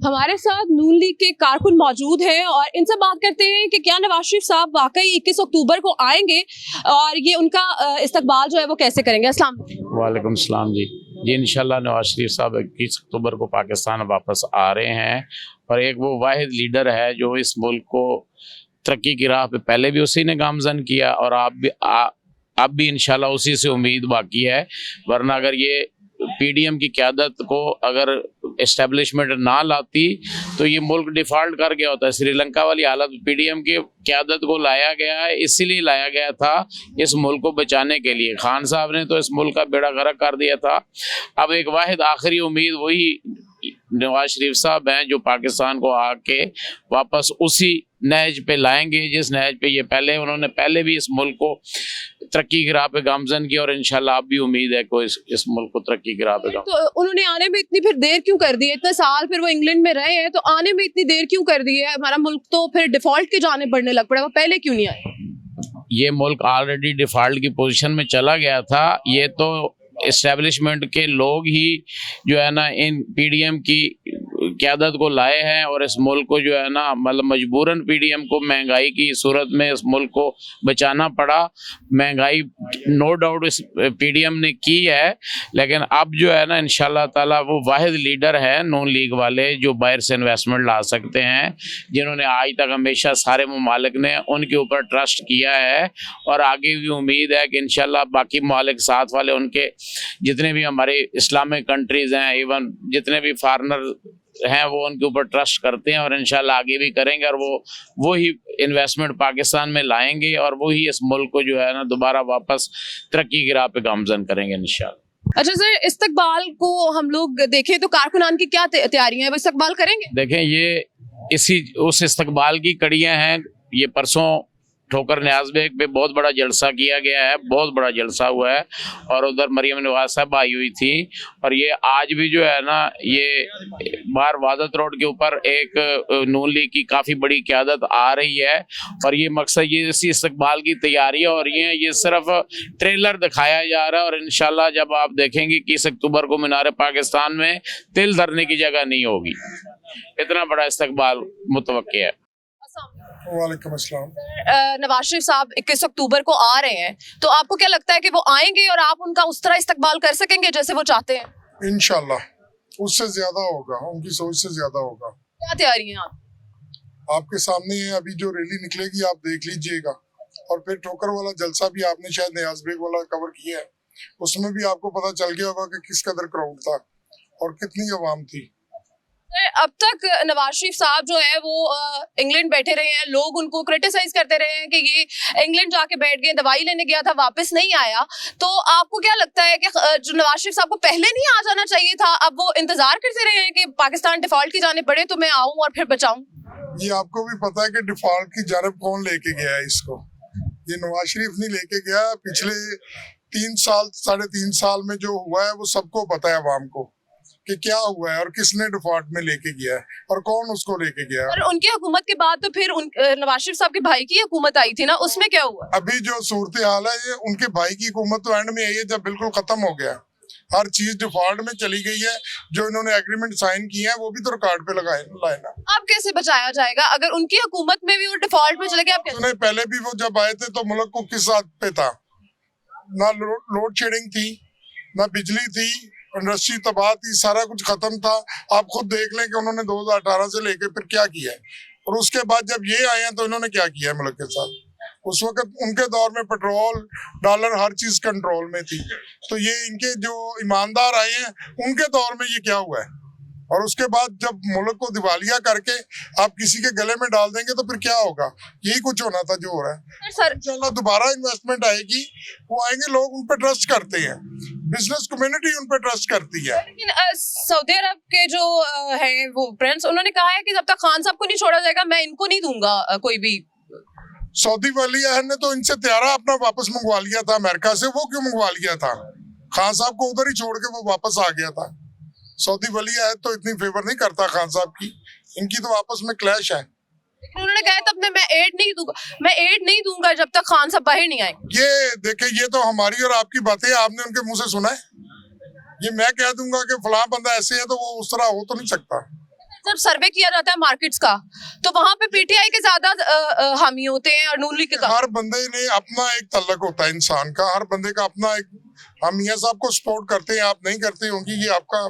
हमारे साथ नून लीग के कारकुन मौजूद हैं और इनसे बात करते हैं कि क्या नवाज शरीफ साहब वाकई 21 अक्टूबर को आएंगे और ये उनका इस्तकबाल जो है वो कैसे करेंगे। अस्सलाम वालेकुम। वालेकुम सलाम जी। इंशाल्लाह नवाज शरीफ साहब 21 अक्टूबर को पाकिस्तान वापस आ रहे हैं और एक वो वाहिद लीडर है जो इस मुल्क को तरक्की की राह पे पहले भी उसी ने गामजन किया और अब भी इंशाल्लाह उसी से उम्मीद बाकी है। वरना अगर ये पीडीएम की क़यादत को अगर इस्टेब्लिशमेंट ना लाती तो ये मुल्क डिफ़ॉल्ट कर गया होता है। श्रीलंका वाली हालत पीडीएम की क़यादत को लाया गया है, इसीलिए लाया गया था इस मुल्क को बचाने के लिए। खान साहब ने तो इस मुल्क का बेड़ा गर्क कर दिया था। अब एक वाहिद आखिरी उम्मीद वही नवाज शरीफ साहब हैं जो पाकिस्तान को आके वापस उसी नहज पे लाएंगे जिस नहज पे ये उन्होंने पहले भी इस मुल्क को तरक्की की राह पे गामजन किया और इंशाल्लाह अब भी उम्मीद है को इस मुल्क को तरक्की की राह पे तो उन्होंने आने में इतनी फिर देर क्यों कर दी है? इतने साल फिर वो इंग्लैंड में रहे हैं तो आने में इतनी देर क्यों कर दी है? हमारा मुल्क तो फिर डिफॉल्ट के जाने बढ़ने लग पड़ा, वो पहले क्यों नहीं आए? ये मुल्क ऑलरेडी डिफॉल्ट की पोजीशन में चला गया था। ये तो इस्टेब्लिशमेंट के लोग ही जो है ना इन पीडीएम की क़यादत को लाए हैं और इस मुल्क को जो है ना मतलब मजबूरन पीडीएम को महंगाई की सूरत में इस मुल्क को बचाना पड़ा। महंगाई नो डाउट इस पीडीएम ने की है, लेकिन अब जो है ना इंशाल्लाह ताला वो वाहिद लीडर है नून लीग वाले जो बाहर से इन्वेस्टमेंट ला सकते हैं, जिन्होंने आज तक हमेशा सारे ममालिक ने उनके ऊपर ट्रस्ट किया है और आगे भी उम्मीद है कि इंशाल्लाह बाकी ममालिक साथ वाले उनके जितने भी हमारे इस्लामिक कंट्रीज़ हैं, इवन जितने भी फॉरेनर हैं वो उनके ऊपर ट्रस्ट करते हैं और इंशाल्लाह आगे भी करेंगे और वो ही इन्वेस्टमेंट पाकिस्तान में लाएंगे और वो ही इस मुल्क को जो है ना दोबारा वापस तरक्की की राह पे गामजन करेंगे इंशाल्लाह। अच्छा सर, इस्तकबाल को हम लोग देखें तो कारकुनान की क्या तैयारियां हैं, वो इस्तकबाल करेंगे? देखें ये उस इस्तकबाल की कड़ियाँ हैं। ये परसों ठोकर न्याज बेग पे बहुत बड़ा जलसा किया गया है, बहुत बड़ा जलसा हुआ है और उधर मरियम नवाज साहब आई हुई थी और ये आज भी जो है ना ये बाहर वादत रोड के ऊपर एक नून लीग की काफ़ी बड़ी क़यादत आ रही है और ये मकसद ये इसी इस्तकबाल की तैयारियां हो रही हैं। ये सिर्फ ट्रेलर दिखाया जा रहा है और इंशाल्लाह जब आप देखेंगे कि 21 अक्टूबर को मीनार पाकिस्तान में तिल धरने की जगह नहीं होगी। इतना बड़ा इस्तकबाल मुतवक्की है। वालेकुम अस्सलाम। नवाज शरीफ साहब 21 अक्टूबर को आ रहे हैं तो आपको क्या लगता है कि वो आएंगे और आप उनका उस तरह इस्तकबाल कर सकेंगे जैसे वो चाहते हैं? इंशाल्लाह उससे ज्यादा होगा, उनकी सोच से ज्यादा होगा। क्या तैयारी है आपके सामने है, अभी जो रैली निकलेगी आप देख लीजिएगा और फिर ठोकर वाला जलसा भी आपने शायद न्याज बेग वाला कवर किया है, उसमें भी आपको पता चल गया होगा कि किस कदर क्राउड था और कितनी आवाम थी। अब तक नवाज शरीफ साहब जो है वो इंग्लैंड बैठे रहे हैं, लोग उनको क्रिटिसाइज करते रहे हैं कि ये इंग्लैंड जाके बैठ गए, दवाई लेने गया था वापस नहीं आया। तो आपको क्या लगता है कि जो नवाज शरीफ साहब को पहले नहीं आ जाना चाहिए था, अब वो इंतजार करते रहे हैं कि पाकिस्तान डिफॉल्ट की जाने पड़े तो मैं आऊं और फिर बचाऊं? ये आपको भी पता है कि डिफॉल्ट की जानब कौन लेके गया है इसको? ये नवाज शरीफ नहीं लेके गया। पिछले 3 साल 3.5 साल में जो हुआ है वो सबको पता है अवाम को कि क्या हुआ है और किसने डिफॉल्ट में लेके गया है और कौन उसको लेके गया है। और उनकी हुकूमत के बाद तो फिर नवाज शरीफ साहब के भाई की हुकूमत आई थी ना, उसमें क्या हुआ? अभी जो सूरत हाल है ये उनके भाई की हुकूमत तो एंड में आई है जब बिल्कुल खत्म हो गया, हर चीज डिफॉल्ट में चली गई है। जो इन्होंने एग्रीमेंट साइन किए हैं वो भी तो रिकॉर्ड पे लाए ना। अब कैसे बचाया जाएगा अगर उनकी हुकूमत में भी वो डिफॉल्ट में चले गए? उन्हें पहले भी वो जब आए थे तो मुल्क को किस हाथ पे था? ना लोड शेडिंग थी, ना बिजली थी, इंडस्ट्री तबाह थी, सारा कुछ खत्म था। आप खुद देख लें कि उन्होंने 2018 से लेकर फिर क्या किया है और उसके बाद जब ये आए हैं तो इन्होंने क्या किया है मुल्क के साथ। उस वक्त उनके दौर में पेट्रोल डॉलर हर चीज कंट्रोल में थी, तो ये इनके जो ईमानदार आए हैं उनके दौर में ये क्या हुआ है और उसके बाद जब मुल्क को दिवालिया करके आप किसी के गले में डाल देंगे तो फिर क्या होगा? यही कुछ होना था जो हो रहा है। इंशाल्लाह दोबारा इन्वेस्टमेंट आएगी, वो आएंगे, लोग उन पर ट्रस्ट करते हैं, बिजनेस कम्युनिटी उन पर ट्रस्ट करती है। लेकिन सऊदी अरब के जो है वो प्रिंस, उन्होंने कहा है कि जब तक खान साहब को नहीं छोड़ा जाएगा मैं इनको नहीं दूंगा कोई भी। सऊदी वाली ने तो इनसे त्यारा अपना वापस मंगवा लिया था अमेरिका से। वो क्यों मंगवा लिया था? खान साहब को उधर ही छोड़ के वो वापस आ गया था। सऊदी वली अहद तो इतनी फेवर नहीं करता खान साहब की, इनकी तो आपस में क्लैश है। लेकिन उन्होंने कहा तब मैं एड नहीं दूंगा जब तक खान साहब बाहर नहीं आए। ये देखे, ये तो हमारी और आपकी बातें आपने उनके मुंह से सुना है। ये मैं कह दूंगा कि फलां बंदा ऐसे है तो वो उस तरह हो तो नहीं सकता। जब सर्वे किया जाता है मार्केट्स का तो वहां पे पीटीआई के ज्यादा हामी होते हैं और नून लीग के कम। हर बंदे ने अपना एक तल्लक होता है इंसान का, हर बंदे का अपना एक, हम मियां साहब को सपोर्ट करते हैं, आप नहीं करते होंगे, ये आपका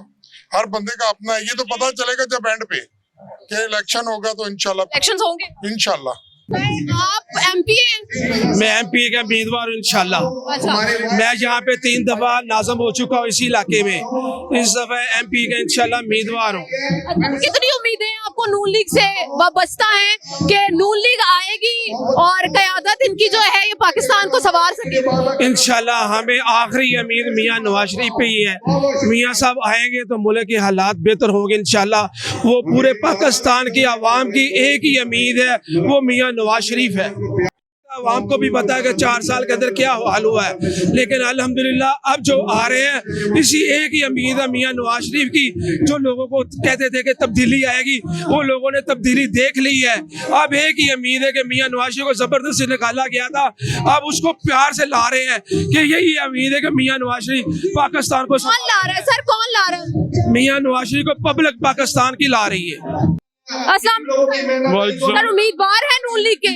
हर बंदे का अपना है। ये तो पता चलेगा जब एंड पे कि इलेक्शन होगा तो इंशाल्लाह इलेक्शंस होंगे। इंशाल्लाह। आप एमपी हैं? मैं एमपी का उम्मीदवार हूं इंशाल्लाह। अच्छा, मैं यहाँ पे 3 दफा नाज़म हो चुका हूँ इसी इलाके में, इस दफा एमपी का इंशाल्लाह उम्मीदवार हूँ। कितनी उम्मीदें हैं आपको नून लीग से? वाबस्ता है कि नून लीग आएगी और क़यादत इनकी जो है ये पाकिस्तान को संवार सकेगी? इंशाल्लाह हमें आखिरी उम्मीद मियां नवाज शरीफ पे ही है। मियां साहब आएंगे तो मुल्क के हालात बेहतर होंगे इंशाल्लाह। वो पूरे पाकिस्तान की आवाम की एक ही उम्मीद है, वो मियां नवाज शरीफ है। आवाम को भी पता है कि 4 साल के अंदर क्या हाल हुआ है, लेकिन अल्हम्दुलिल्लाह अब जो आ रहे हैं इसी एक ही उम्मीद है मियां नवाज शरीफ की। जो लोगों को कहते थे कि तब्दीली आएगी, वो लोगों ने तब्दीली देख ली है। अब एक ही उम्मीद है कि मियां नवाज शरीफ को जबरदस्ती निकाला गया था, अब उसको प्यार से ला रहे हैं कि यही उम्मीद है कि मियां नवाज शरीफ पाकिस्तान को। कौन ला रहा है सर, कौन ला रहा है? मियां नवाज शरीफ को पब्लिक पाकिस्तान की ला रही है। सर उम्मीदवार है नून लीग के?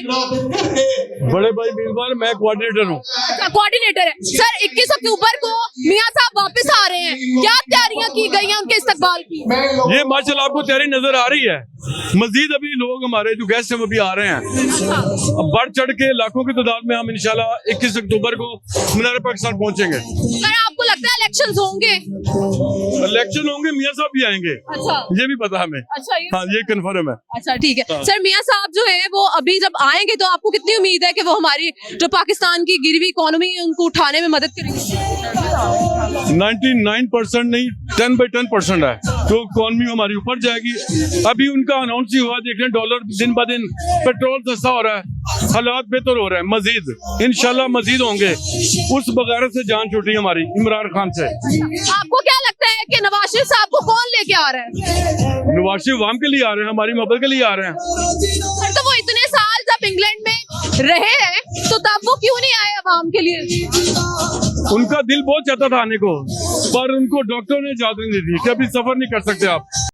बड़े भाई उम्मीदवार, मैं कोऑर्डिनेटर हूँ। अच्छा, कोऑर्डिनेटर है सर। 21 अक्टूबर को मियां साहब वापस आ रहे हैं, क्या तैयारियां की गई हैं उनके इस्तकबाल की? ये माशाल्लाह आपको तैयारी नजर आ रही है। मजीद अभी लोग हमारे जो गेस्ट हैं वो भी आ रहे हैं। अब बढ़ चढ़ के लाखों की तादाद में हम इंशाल्लाह 21 अक्टूबर को मीनार पाकिस्तान पहुंचेंगे। सर आपको लगता है इलेक्शंस होंगे? इलेक्शन होंगे, मियां साहब भी आएंगे, अच्छा ये भी पता हमें। अच्छा, हाँ ये कंफर्म है। अच्छा ठीक है सर। मियां साहब जो है वो अभी जब आएंगे तो आपको कितनी उम्मीद है कि वो हमारी जो पाकिस्तान की गिरी हुई इकोनॉमी है उनको उठाने में मदद करेंगे? 99% नहीं, 10/10% है तो इकॉनमी हमारी ऊपर जाएगी। अभी उनका अनाउंस ही हुआ, देख रहे हैं डॉलर दिन ब दिन, पेट्रोल सस्ता हो रहा है, हालात बेहतर हो रहे हैं। मजीद इंशाल्लाह मजीद होंगे। उस बगारत से जान छूटी हमारी इमरान खान से। आपको क्या लगता है कि नवाज शरीफ साहब को कौन लेके आ रहा है? नवाज शरीफ आवाम के लिए आ रहे हैं, हमारी मोहब्बत के लिए आ रहे हैं। सर तो वो इतने साल जब इंग्लैंड में रहे हैं तो तब वो क्यों नहीं आए अवाम के लिए? उनका दिल बहुत चाहता था आने को, पर उनको डॉक्टर ने इजाजत नहीं दी कि अभी सफर नहीं कर सकते आप।